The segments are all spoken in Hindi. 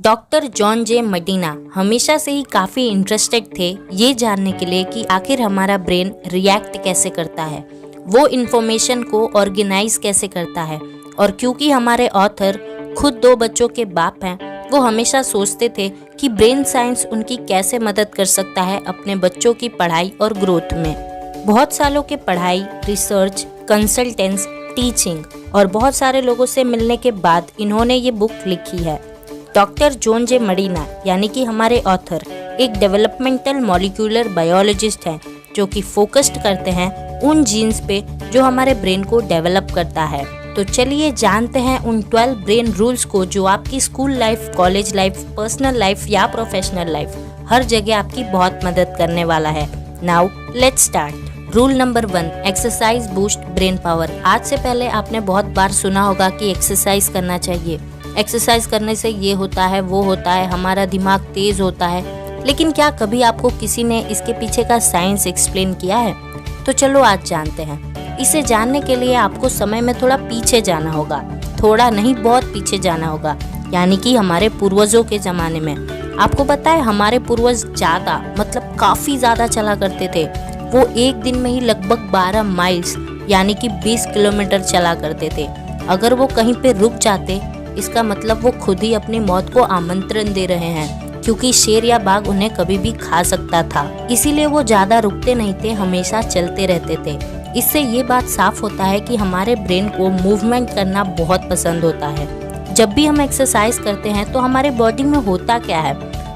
डॉक्टर जॉन जे मडीना हमेशा से ही काफ़ी इंटरेस्टेड थे ये जानने के लिए कि आखिर हमारा ब्रेन रिएक्ट कैसे करता है, वो इन्फॉर्मेशन को ऑर्गेनाइज कैसे करता है। और क्योंकि हमारे ऑथर खुद 2 बच्चों के बाप हैं, वो हमेशा सोचते थे कि ब्रेन साइंस उनकी कैसे मदद कर सकता है अपने बच्चों की पढ़ाई और ग्रोथ में। बहुत सालों के पढ़ाई, रिसर्च, कंसल्टेंस, टीचिंग और बहुत सारे लोगों से मिलने के बाद इन्होंने ये बुक लिखी है। डॉक्टर जॉन जे मडीना यानी कि हमारे ऑथर एक डेवलपमेंटल मॉलिक्यूलर बायोलॉजिस्ट हैं जो कि फोकस्ड करते हैं उन जीन्स पे जो हमारे ब्रेन को डेवलप करता है। तो चलिए जानते हैं उन 12 ब्रेन रूल्स को जो आपकी school life, college life, personal life या प्रोफेशनल लाइफ हर जगह आपकी बहुत मदद करने वाला है। Now let's start. Rule number 1, exercise boost brain power. आज से पहले आपने बहुत बार सुना होगा कि एक्सरसाइज करना चाहिए, एक्सरसाइज करने से ये होता है, वो होता है, हमारा दिमाग तेज होता है। लेकिन क्या कभी आपको किसी ने इसके पीछे का साइंस एक्सप्लेन किया है? तो चलो आज जानते हैं। इसे जानने के लिए आपको समय में थोड़ा पीछे जाना होगा, थोड़ा नहीं बहुत पीछे जाना होगा, यानी कि हमारे पूर्वजों के ज़माने में। आपको पता है हमारे पूर्वज ज़्यादा मतलब काफ़ी ज़्यादा चला करते थे। वो एक दिन में ही लगभग 12 माइल्स यानी कि 20 किलोमीटर चला करते थे। अगर वो कहीं पे रुक जाते इसका मतलब वो खुद ही अपनी मौत को आमंत्रण दे रहे हैं, क्योंकि शेर या बाघ उन्हें कभी भी खा सकता था। इसीलिए वो ज़्यादा रुकते नहीं थे, हमेशा चलते रहते थे। इससे ये बात साफ होता है कि हमारे ब्रेन को मूवमेंट करना बहुत पसंद होता है। जब भी हम एक्सरसाइज करते हैं तो हमारे बॉडी में होता क्या है?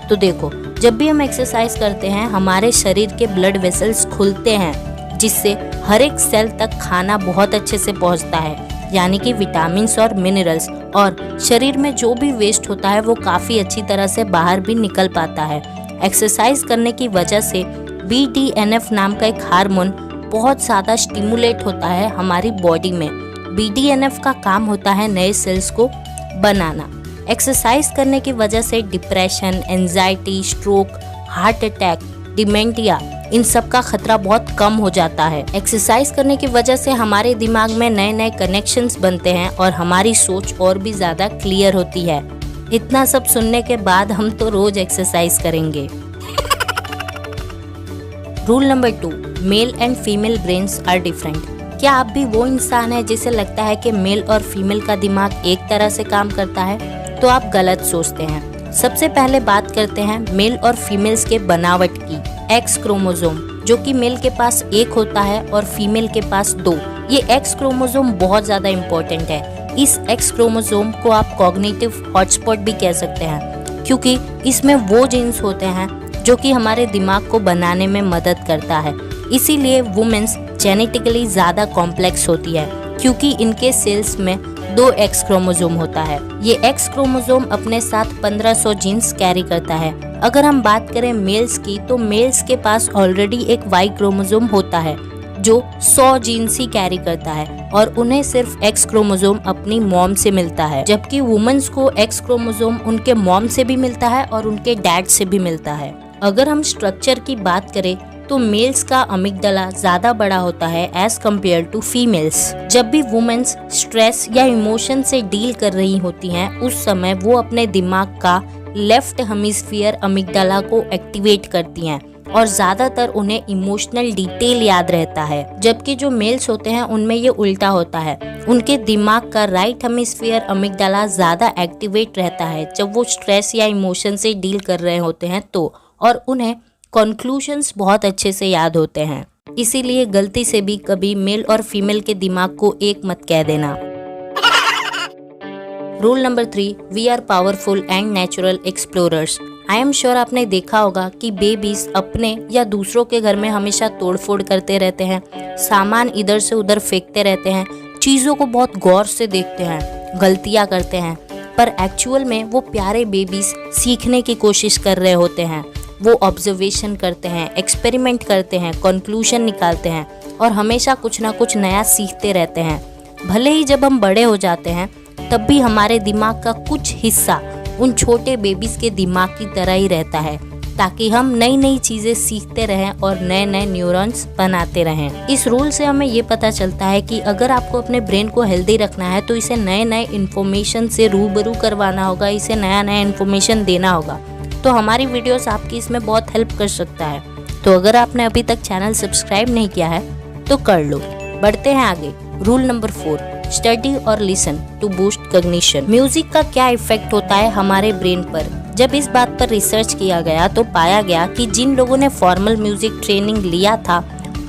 तो देखो, जब भी हम एक्सरसाइज करते हैं हमारे शरीर के ब्लड वेसल्स खुलते हैं, जिससे हर एक सेल तक खाना बहुत अच्छे से पहुंचता है, यानी कि विटामिन्स और मिनरल्स, और शरीर में जो भी वेस्ट होता है वो काफ़ी अच्छी तरह से बाहर भी निकल पाता है। एक्सरसाइज करने की वजह से BDNF नाम का एक हार्मोन बहुत ज़्यादा स्टिमुलेट होता है हमारी बॉडी में। BDNF का काम होता है नए सेल्स को बनाना। एक्सरसाइज करने की वजह से depression, anxiety, stroke, heart attack, dementia, इन सब का खतरा बहुत कम हो जाता है। एक्सरसाइज करने की वजह से हमारे दिमाग में नए नए कनेक्शंस बनते हैं और हमारी सोच और भी ज़्यादा क्लियर होती है। इतना सब सुनने के बाद हम तो रोज एक्सरसाइज करेंगे। Rule number 2, male and female brains are different. क्या आप भी वो इंसान है जिसे लगता है कि मेल और फीमेल का दिमाग एक तरह से काम करता है? तो आप गलत सोचते हैं। सबसे पहले बात करते हैं मेल और फीमेल्स के बनावट की। एक्स क्रोमोसोम, जो कि मेल के पास 1 होता है और फीमेल के पास 2। ये एक्स क्रोमोसोम बहुत ज़्यादा इम्पोर्टेंट है। इस एक्स क्रोमोसोम को आप कॉग्निटिव हॉटस्पॉट भी कह सकते हैं, क्योंकि इसमें वो जीन्स होते हैं जो कि हमारे दिमाग को बनाने में मदद करता है। इसीलिए वुमेन्स जेनेटिकली ज़्यादा कॉम्प्लेक्स होती है, क्योंकि इनके सेल्स में 2 एक्स क्रोमोसोम होता है। ये एक्स क्रोमोसोम अपने साथ 1500 जीन्स कैरी करता है। अगर हम बात करें मेल्स की, तो मेल्स के पास ऑलरेडी एक वाई क्रोमोसोम होता है जो 100 जीन्स ही कैरी करता है, और उन्हें सिर्फ एक्स क्रोमोसोम अपनी मॉम से मिलता है, जबकि वुमेन्स को एक्स क्रोमोसोम उनके मॉम से भी मिलता है और उनके डैड से भी मिलता है। अगर हम स्ट्रक्चर की बात करें तो मेल्स का अमिगडाला ज्यादा बड़ा होता है एज कम्पेयर टू फीमेल्स। जब भी वुमेन्स स्ट्रेस या इमोशन से डील कर रही होती हैं, उस समय वो अपने दिमाग का लेफ्ट हेमिस्फीयर अमिगडाला को एक्टिवेट करती हैं और ज्यादातर उन्हें इमोशनल डिटेल याद रहता है। जबकि जो मेल्स होते हैं उनमें ये उल्टा होता है, उनके दिमाग का राइट हेमिस्फीयर अमिगडाला ज्यादा एक्टिवेट रहता है जब वो स्ट्रेस या इमोशन से डील कर रहे होते हैं तो, और उन्हें कंक्लूजन्स बहुत अच्छे से याद होते हैं। इसीलिए गलती से भी कभी मेल और फीमेल के दिमाग को एक मत कह देना। Rule number 3, we are powerful and natural explorers. I am sure आपने देखा होगा कि बेबीज अपने या दूसरों के घर में हमेशा तोड़फोड़ करते रहते हैं, सामान इधर से उधर फेंकते रहते हैं, चीज़ों को बहुत गौर से देखते हैं, गलतियाँ करते हैं, पर एक्चुअल में वो प्यारे बेबीज सीखने की कोशिश कर रहे होते हैं। वो ऑब्जर्वेशन करते हैं, एक्सपेरिमेंट करते हैं, कंक्लूजन निकालते हैं और हमेशा कुछ ना कुछ नया सीखते रहते हैं। भले ही जब हम बड़े हो जाते हैं तब भी हमारे दिमाग का कुछ हिस्सा उन छोटे बेबीज के दिमाग की तरह ही रहता है। ताकि हम नई नई चीजें सीखते रहें और नए नए न्यूरॉन्स बनाते रहें। इस रूल से हमें ये पता चलता है कि अगर आपको अपने ब्रेन को हेल्दी रखना है तो इसे नए नए इन्फॉर्मेशन से रूबरू करवाना होगा, इसे नया नया इन्फॉर्मेशन देना होगा। तो हमारी वीडियोस आपकी इसमें बहुत हेल्प कर सकता है। तो अगर आपने अभी तक चैनल सब्सक्राइब नहीं किया है तो कर लो। बढ़ते हैं आगे। रूल नंबर 4, स्टडी और listen to boost cognition. Music का क्या इफेक्ट होता है हमारे ब्रेन पर? जब इस बात पर रिसर्च किया गया तो पाया गया कि जिन लोगों ने फॉर्मल म्यूजिक ट्रेनिंग लिया था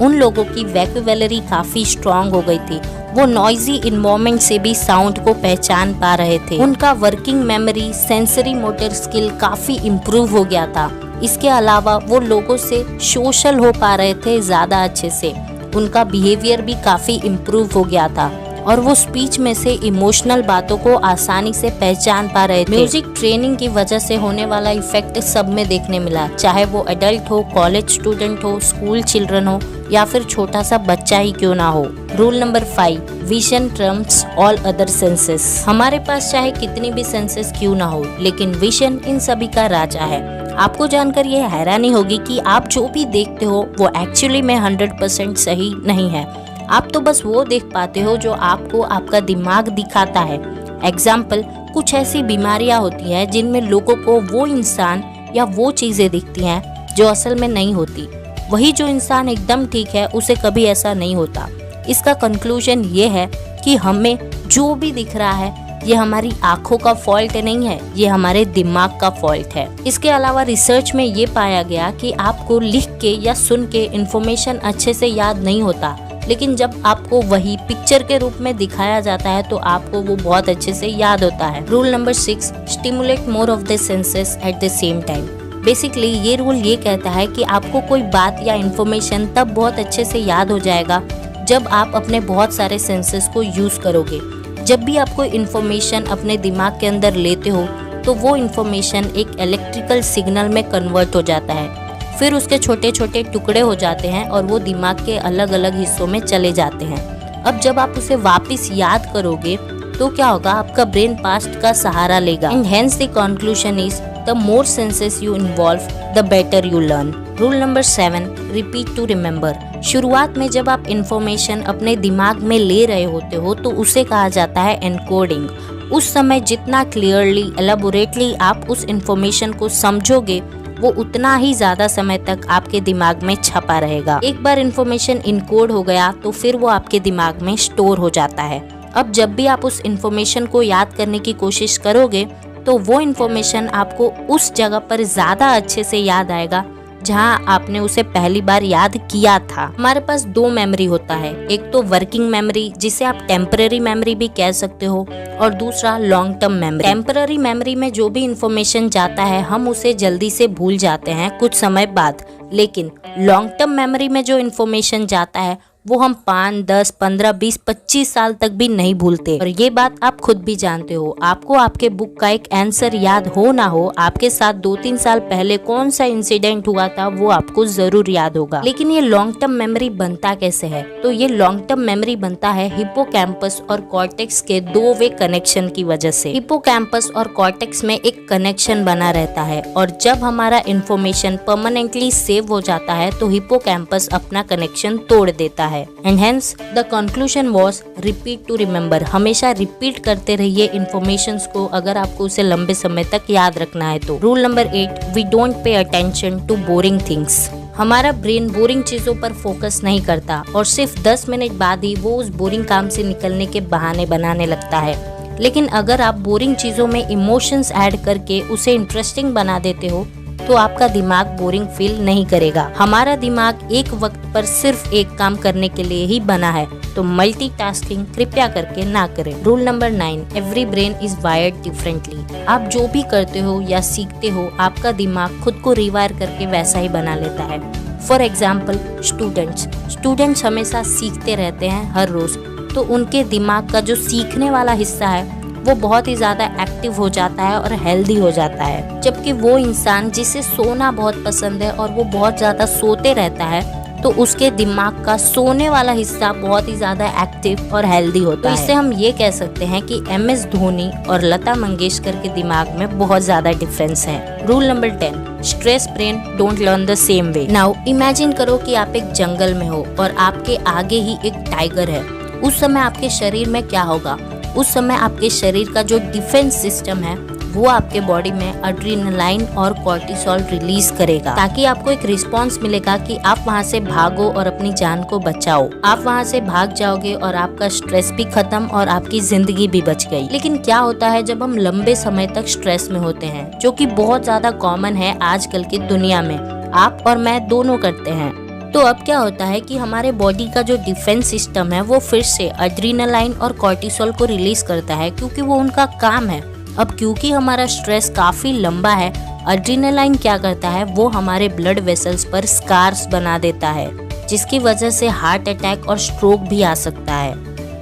उन लोगों की वोकैबुलरी काफी स्ट्रांग हो गई थी। वो नॉइजी इन्वायरमेंट से भी साउंड को पहचान पा रहे थे। उनका working memory, sensory motor skill काफी इम्प्रूव हो गया था। इसके अलावा वो लोगों से सोशल हो पा रहे थे ज्यादा अच्छे से। उनका बिहेवियर भी काफी इम्प्रूव हो गया था और वो स्पीच में से इमोशनल बातों को आसानी से पहचान पा रहे थे। म्यूजिक ट्रेनिंग की वजह से होने वाला इफेक्ट सब में देखने मिला, चाहे वो एडल्ट हो, कॉलेज स्टूडेंट हो, स्कूल चिल्ड्रन हो या फिर छोटा सा बच्चा ही क्यों ना हो। Rule number 5, vision Trump's all other senses. हमारे पास चाहे कितनी भी सेंसेस क्यों ना हो, लेकिन विजन इन सभी का राजा है। आपको जानकर यह हैरानी होगी कि आप जो भी देखते हो वो एक्चुअली में 100% सही नहीं है। आप तो बस वो देख पाते हो जो आपको आपका दिमाग दिखाता है। एग्जाम्पल, कुछ ऐसी बीमारियां होती हैं जिनमें लोगों को वो इंसान या वो चीजें दिखती हैं जो असल में नहीं होती। वही जो इंसान एकदम ठीक है उसे कभी ऐसा नहीं होता। इसका कंक्लूजन ये है कि हमें जो भी दिख रहा है ये हमारी आंखों का फॉल्ट नहीं है, ये हमारे दिमाग का फॉल्ट है। इसके अलावा रिसर्च में ये पाया गया कि आपको लिख के या सुन के इन्फॉर्मेशन अच्छे से याद नहीं होता, लेकिन जब आपको वही पिक्चर के रूप में दिखाया जाता है तो आपको वो बहुत अच्छे से याद होता है। Rule number 6, stimulate more of the senses at the same time. Basically ये रूल ये कहता है कि आपको कोई बात या इन्फॉर्मेशन तब बहुत अच्छे से याद हो जाएगा जब आप अपने बहुत सारे सेंसेस को यूज करोगे। जब भी आप कोई इन्फॉर्मेशन अपने दिमाग के अंदर लेते हो तो वो इन्फॉर्मेशन एक इलेक्ट्रिकल सिग्नल में कन्वर्ट हो जाता है, फिर उसके छोटे छोटे टुकड़े हो जाते हैं और वो दिमाग के अलग अलग हिस्सों में चले जाते हैं। अब जब आप उसे वापस याद करोगे तो क्या होगा, आपका ब्रेन पास्ट का सहारा लेगा। And hence the conclusion is the more senses you involve the better you learn. Rule number 7, repeat to remember. शुरुआत में जब आप इन्फॉर्मेशन अपने दिमाग में ले रहे होते हो तो उसे कहा जाता है एनकोडिंग। उस समय जितना क्लियरली, एलेबोरेटली आप उस इन्फॉर्मेशन को समझोगे वो उतना ही ज्यादा समय तक आपके दिमाग में छपा रहेगा। एक बार इन्फॉर्मेशन इनकोड हो गया तो फिर वो आपके दिमाग में स्टोर हो जाता है। अब जब भी आप उस इन्फॉर्मेशन को याद करने की कोशिश करोगे तो वो इन्फॉर्मेशन आपको उस जगह पर ज्यादा अच्छे से याद आएगा जहाँ आपने उसे पहली बार याद किया था। हमारे पास 2 मेमोरी होता है, एक तो वर्किंग मेमोरी जिसे आप टेम्पररी मेमोरी भी कह सकते हो और दूसरा long term memory. Temporary memory में जो भी इंफॉर्मेशन जाता है हम उसे जल्दी से भूल जाते हैं कुछ समय बाद, लेकिन लॉन्ग टर्म मेमोरी में जो इंफॉर्मेशन जाता है वो हम 5, 10, 15, 20, 25 साल तक भी नहीं भूलते। और ये बात आप खुद भी जानते हो। आपको आपके बुक का एक आंसर याद हो ना हो, आपके साथ 2-3 साल पहले कौन सा इंसिडेंट हुआ था वो आपको जरूर याद होगा। लेकिन ये लॉन्ग टर्म मेमोरी बनता कैसे है? तो ये लॉन्ग टर्म मेमोरी बनता है हिप्पोकैम्पस और कॉर्टेक्स के 2 वे कनेक्शन की वजह से। हिप्पोकैम्पस और कॉर्टेक्स में एक कनेक्शन बना रहता है और जब हमारा इंफॉर्मेशन परमानेंटली सेव हो जाता है तो हिप्पोकैम्पस अपना कनेक्शन तोड़ देता है। And hence the conclusion was repeat to remember. हमेशा रिपीट करते रहिए इन्फॉर्मेशंस को अगर आपको उसे लंबे समय तक याद रखना है तो। Rule number 8, we don't pay attention to boring things. हमारा ब्रेन बोरिंग चीजों पर फोकस नहीं करता और सिर्फ 10 मिनट बाद ही वो उस बोरिंग काम से निकलने के बहाने बनाने लगता है। लेकिन अगर आप बोरिंग चीजों में इमोशंस ऐड करके उसे इंटरेस्टिंग बना देते हो तो आपका दिमाग बोरिंग फील नहीं करेगा। हमारा दिमाग एक वक्त पर सिर्फ एक काम करने के लिए ही बना है, तो मल्टीटास्किंग कृपया करके ना करें। Rule number 9, every brain is wired differently. आप जो भी करते हो या सीखते हो आपका दिमाग खुद को रिवायर करके वैसा ही बना लेता है। फॉर एग्जाम्पल स्टूडेंट्स हमेशा सीखते रहते हैं हर रोज, तो उनके दिमाग का जो सीखने वाला हिस्सा है वो बहुत ही ज़्यादा एक्टिव हो जाता है और हेल्दी हो जाता है। जबकि वो इंसान जिसे सोना बहुत पसंद है और वो बहुत ज़्यादा सोते रहता है तो उसके दिमाग का सोने वाला हिस्सा बहुत ही ज्यादा एक्टिव और हेल्दी होता है। तो इससे हम ये कह सकते हैं कि MS धोनी और लता मंगेशकर के दिमाग में बहुत ज्यादा डिफरेंस है। Rule number 10, stress brain don't learn the same way. Now imagine करो कि आप एक जंगल में हो और आपके आगे ही एक टाइगर है। उस समय आपके शरीर में क्या होगा? उस समय आपके शरीर का जो डिफेंस सिस्टम है वो आपके बॉडी में एड्रेनालाइन और कॉर्टिसोल रिलीज करेगा, ताकि आपको एक रिस्पांस मिलेगा कि आप वहां से भागो और अपनी जान को बचाओ। आप वहां से भाग जाओगे और आपका स्ट्रेस भी खत्म और आपकी जिंदगी भी बच गई। लेकिन क्या होता है जब हम लंबे समय तक स्ट्रेस में होते हैं, जो कि बहुत ज्यादा कॉमन है आजकल की दुनिया में, आप और मैं दोनों करते हैं। तो अब क्या होता है कि हमारे बॉडी का जो डिफेंस सिस्टम है वो फिर से एड्रेनालाइन और कॉर्टिसोल को रिलीज करता है, क्योंकि वो उनका काम है। अब क्योंकि हमारा स्ट्रेस काफी लंबा है, एड्रेनालाइन क्या करता है, वो हमारे ब्लड वेसल्स पर स्कार्स बना देता है, जिसकी वजह से हार्ट अटैक और स्ट्रोक भी आ सकता है।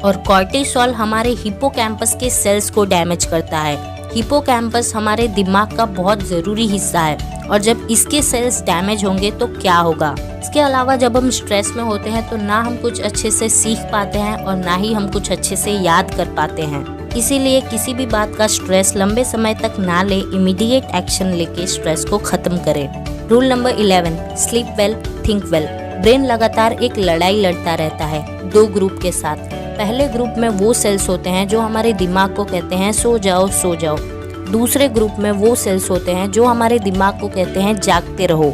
और कॉर्टिसोल हमारे हिप्पोकैम्पस के सेल्स को डैमेज करता है। हिप्पोकैम्पस हमारे दिमाग का बहुत जरूरी हिस्सा है, और जब इसके सेल्स डैमेज होंगे तो क्या होगा? इसके अलावा जब हम स्ट्रेस में होते हैं तो ना हम कुछ अच्छे से सीख पाते हैं और ना ही हम कुछ अच्छे से याद कर पाते हैं। इसीलिए किसी भी बात का स्ट्रेस लंबे समय तक ना ले, इमीडिएट एक्शन लेके स्ट्रेस को खत्म करें। Rule number 11, sleep well, think well. Brain लगातार एक लड़ाई लड़ता रहता है दो ग्रुप के साथ। पहले ग्रुप में वो सेल्स होते हैं जो हमारे दिमाग को कहते हैं सो जाओ सो जाओ। दूसरे ग्रुप में वो सेल्स होते हैं जो हमारे दिमाग को कहते हैं जागते रहो।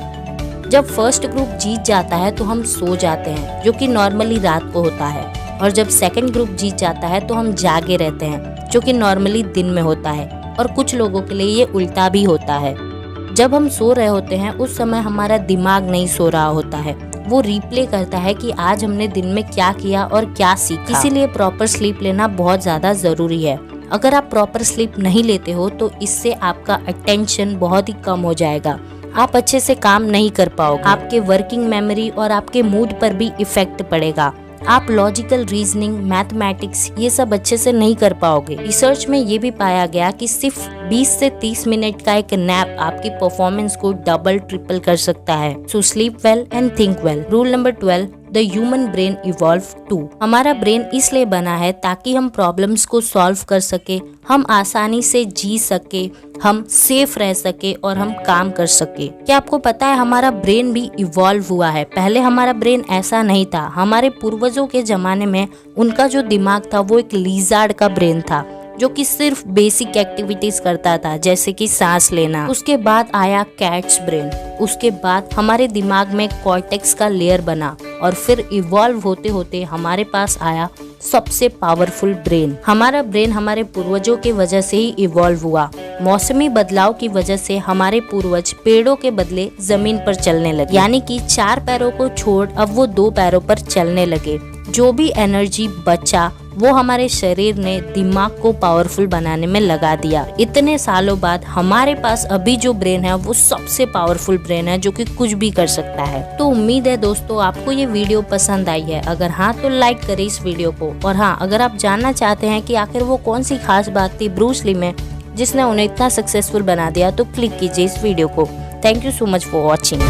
जब फर्स्ट ग्रुप जीत जाता है तो हम सो जाते हैं, जो कि नॉर्मली रात को होता है, और जब सेकंड ग्रुप जीत जाता है तो हम जागे रहते हैं, जो कि नॉर्मली दिन में होता है। और कुछ लोगों के लिए ये उल्टा भी होता है। जब हम सो रहे होते हैं उस समय हमारा दिमाग नहीं सो रहा होता है, वो रिप्ले करता है कि आज हमने दिन में क्या किया और क्या सीखा। इसीलिए प्रॉपर स्लीप लेना बहुत ज्यादा जरूरी है। अगर आप प्रॉपर स्लीप नहीं लेते हो तो इससे आपका अटेंशन बहुत ही कम हो जाएगा, आप अच्छे से काम नहीं कर पाओगे, आपके वर्किंग मेमोरी और आपके मूड पर भी इफेक्ट पड़ेगा। आप लॉजिकल रीजनिंग, मैथमेटिक्स ये सब अच्छे से नहीं कर पाओगे। रिसर्च में ये भी पाया गया कि सिर्फ 20 से 30 मिनट का एक नैप आपकी परफॉर्मेंस को डबल ट्रिपल कर सकता है। So sleep well and think well. Rule number 12, the human brain evolve too. हमारा ब्रेन इसलिए बना है ताकि हम प्रॉब्लम्स को सॉल्व कर सके, हम आसानी से जी सके, हम सेफ रह सके और हम काम कर सके। क्या आपको पता है हमारा ब्रेन भी इवॉल्व हुआ है? पहले हमारा ब्रेन ऐसा नहीं था। हमारे पूर्वजों के जमाने में उनका जो दिमाग था वो एक लिज़ार्ड का ब्रेन था, जो कि सिर्फ बेसिक एक्टिविटीज करता था, जैसे कि सांस लेना। उसके बाद आया कैट्स ब्रेन, उसके बाद हमारे दिमाग में कॉर्टेक्स का लेयर बना, और फिर इवॉल्व होते होते हमारे पास आया सबसे पावरफुल ब्रेन। हमारा ब्रेन हमारे पूर्वजों के वजह से ही इवॉल्व हुआ। मौसमी बदलाव की वजह से हमारे पूर्वज पेड़ों के बदले जमीन पर चलने लगे, यानी कि 4 पैरों को छोड़ अब वो 2 पैरों पर चलने लगे। जो भी एनर्जी बचा वो हमारे शरीर ने दिमाग को पावरफुल बनाने में लगा दिया। इतने सालों बाद हमारे पास अभी जो ब्रेन है वो सबसे पावरफुल ब्रेन है, जो कि कुछ भी कर सकता है। तो उम्मीद है दोस्तों आपको ये वीडियो पसंद आई है। अगर हाँ तो लाइक करें इस वीडियो को, और हाँ अगर आप जानना चाहते हैं कि आखिर वो कौन सी खास बात थी ब्रूस ली में जिसने उन्हें इतना सक्सेसफुल बना दिया, तो क्लिक कीजिए इस वीडियो को। Thank you so much for watching.